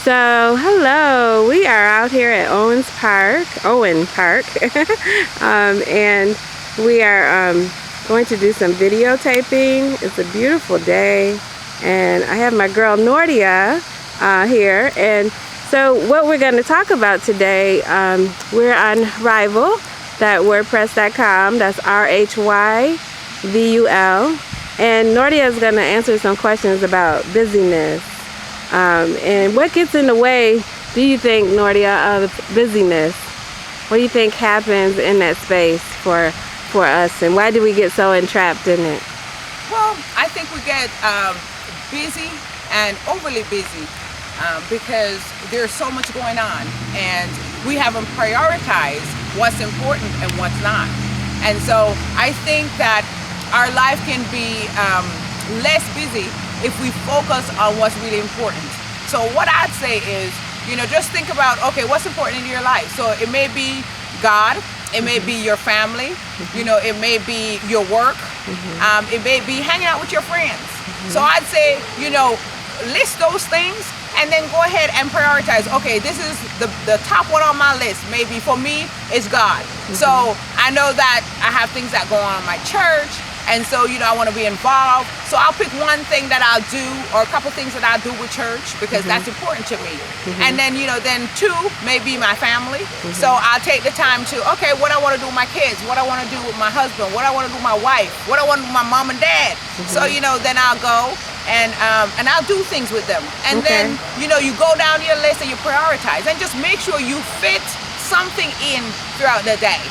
So, hello, we are out here at Owen Park, and we are going to do some videotaping. It's a beautiful day, and I have my girl Nordia here. And so what we're going to talk about today, we're on Rhyvul, that WordPress.com, that's RHYVUL, and Nordia is going to answer some questions about busyness. And what gets in the way, do you think, Nordia, of busyness? What do you think happens in that space for us, and why do we get so entrapped in it? Well, I think we get busy and overly busy because there's so much going on, and we haven't prioritized what's important and what's not. And so I think that our life can be less busy if we focus on what's really important. So what I'd say is, just think about, okay, what's important in your life? So it may be God, it may be your family, it may be your work, it may be hanging out with your friends. So I'd say, list those things and then go ahead and prioritize. Okay, this is the top one on my list. Maybe for me, it's God. So I know that I have things that go on in my church, and so, I want to be involved. So I'll pick one thing that I'll do, or a couple things that I'll do with church, because that's important to me. And then, then two, maybe my family. So I'll take the time to, okay, what I want to do with my kids, what I want to do with my husband, what I want to do with my wife, what I want to do with my mom and dad. So, then I'll go and I'll do things with them. And then, you go down your list and you prioritize, and just make sure you fit something in throughout the day.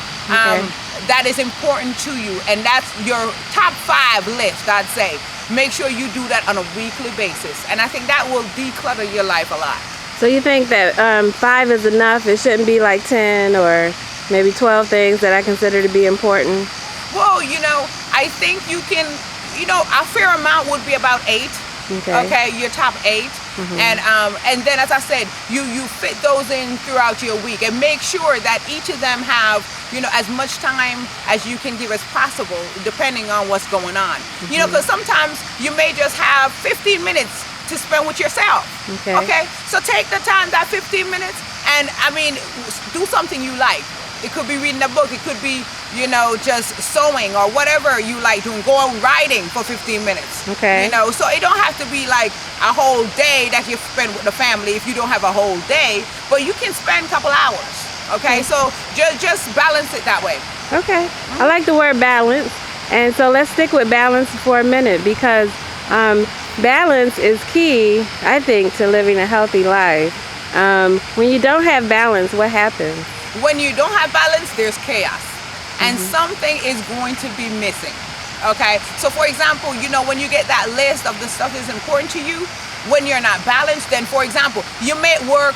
That is important to you, and that's your top 5 list, I'd say. Make sure you do that on a weekly basis, and I think that will declutter your life a lot. So you think that 5 is enough? It shouldn't be like 10 or maybe 12 things that I consider to be important? Well, I think you can, a fair amount would be about 8. Okay, your top 8. And then, as I said, you fit those in throughout your week, and make sure that each of them have, as much time as you can give as possible, depending on what's going on. Because sometimes you may just have 15 minutes to spend with yourself. Okay, so take the time, that 15 minutes, and do something you like. It could be reading a book, it could be, just sewing or whatever you like doing, going riding for 15 minutes. So it don't have to be like a whole day that you spend with the family if you don't have a whole day, but you can spend a couple hours. So just balance it that way. I like the word balance, and so let's stick with balance for a minute, because balance is key, I think, to living a healthy life. When you don't have balance, what happens? When you don't have balance, there's chaos, and something is going to be missing. So for example, when you get that list of the stuff that's important to you, when you're not balanced, then for example, you may work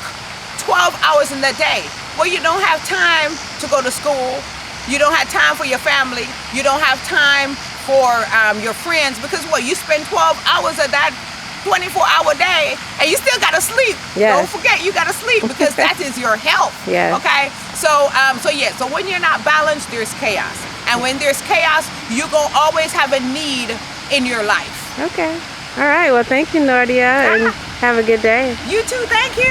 12 hours in the day. Well, you don't have time to go to school, you don't have time for your family, you don't have time for your friends, because you spend 12 hours of that 24-hour day, and you still gotta sleep. Don't forget, you gotta sleep, because that is your health. So when you're not balanced, there's chaos, and when there's chaos, you gonna always have a need in your life. All right, well, thank you, Nordia, and have a good day. You too, thank you.